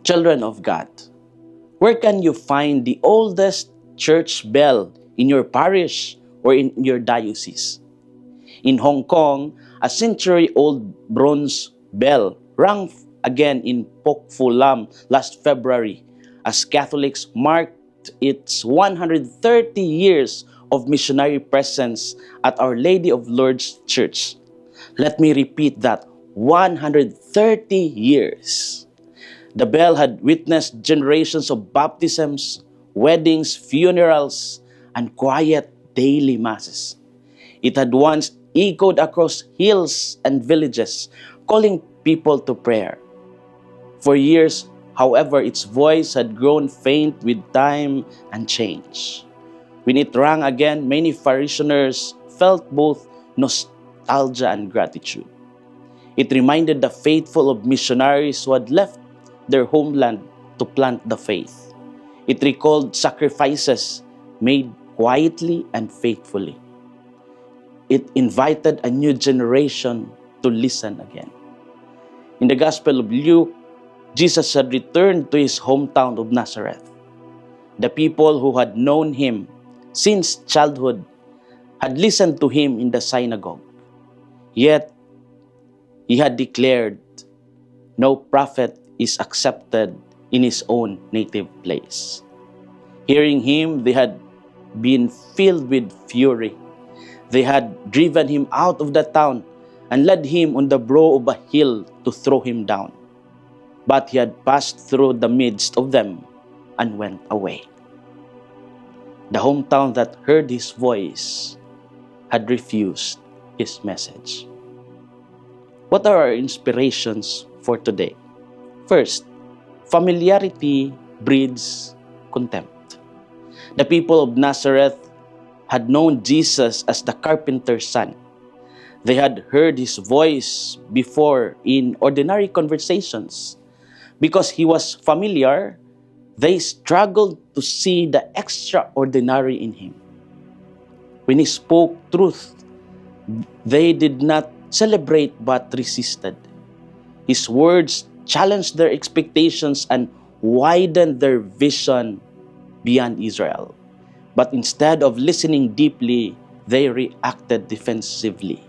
Children of God, where can you find the oldest church bell in your parish or in your diocese? In Hong Kong, a century-old bronze bell rang again in Pok Fu Lam last February as Catholics marked its 130 years of missionary presence at Our Lady of Lourdes Church. Let me repeat that, 130 years. The bell had witnessed generations of baptisms, weddings, funerals, and quiet daily masses. It had once echoed across hills and villages, calling people to prayer. For years, however, its voice had grown faint with time and change. When it rang again, many parishioners felt both nostalgia and gratitude. It reminded the faithful of missionaries who had left their homeland to plant the faith. It recalled sacrifices made quietly and faithfully. It invited a new generation to listen again. In the Gospel of Luke, Jesus had returned to his hometown of Nazareth. The people who had known him since childhood had listened to him in the synagogue. Yet, he had declared, no prophet is accepted in his own native place. Hearing him, they had been filled with fury. They had driven him out of the town and led him on the brow of a hill to throw him down. But he had passed through the midst of them and went away. The hometown that heard his voice had refused his message. What are our inspirations for today? First, familiarity breeds contempt. The people of Nazareth had known Jesus as the carpenter's son. They had heard his voice before in ordinary conversations. Because he was familiar, they struggled to see the extraordinary in him. When he spoke truth, they did not celebrate but resisted. His words challenged their expectations and widened their vision beyond Israel. But instead of listening deeply, they reacted defensively.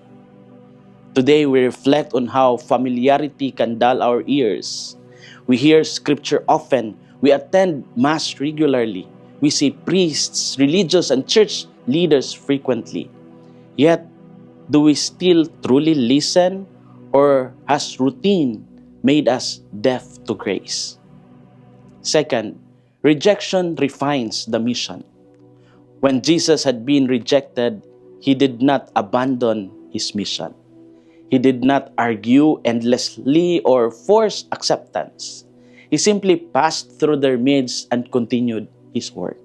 Today, we reflect on how familiarity can dull our ears. We hear scripture often. We attend Mass regularly. We see priests, religious, and church leaders frequently. Yet, do we still truly listen, or has routine made us deaf to grace? Second, rejection refines the mission. When Jesus had been rejected, he did not abandon his mission. He did not argue endlessly or force acceptance. He simply passed through their midst and continued his work.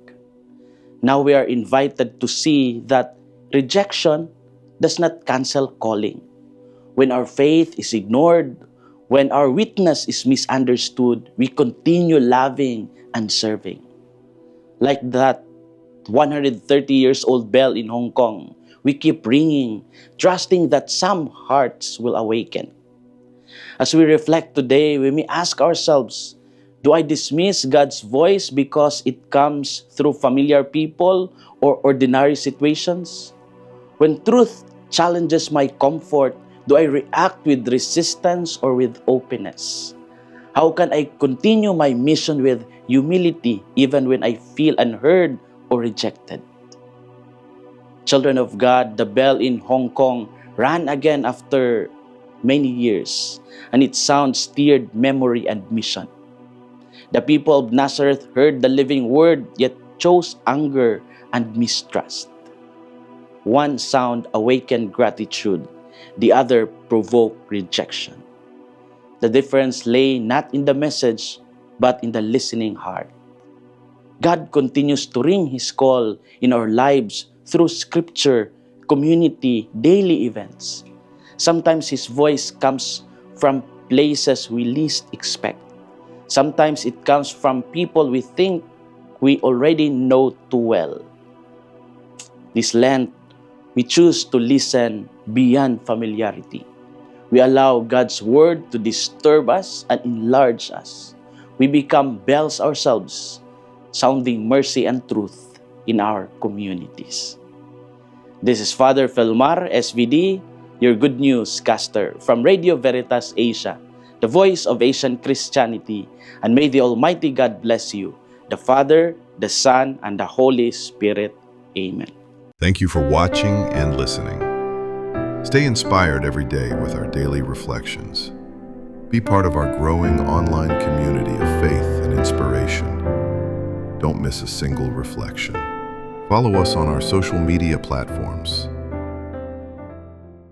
Now we are invited to see that rejection does not cancel calling. When our faith is ignored, when our witness is misunderstood, we continue loving and serving. Like that 130 years old bell in Hong Kong, we keep ringing, trusting that some hearts will awaken. As we reflect today, we may ask ourselves, do I dismiss God's voice because it comes through familiar people or ordinary situations? When truth challenges my comfort, do I react with resistance or with openness? How can I continue my mission with humility even when I feel unheard or rejected? Children of God, the bell in Hong Kong ran again after many years, and its sound stirred memory and mission. The people of Nazareth heard the living word, yet chose anger and mistrust. One sound awakened gratitude, the other provoked rejection. The difference lay not in the message, but in the listening heart. God continues to ring His call in our lives through scripture, community, daily events. Sometimes His voice comes from places we least expect. Sometimes it comes from people we think we already know too well. This Lent, we choose to listen beyond familiarity. We allow God's word to disturb us and enlarge us. we become bells ourselves, sounding mercy and truth in our communities. This is Father Felmar, SVD, your Good News caster from Radio Veritas Asia, the voice of Asian Christianity, and may the Almighty God bless you, the Father, the Son, and the Holy Spirit. Amen. Thank you for watching and listening. Stay inspired every day with our daily reflections. Be part of our growing online community of faith and inspiration. Don't miss a single reflection. Follow us on our social media platforms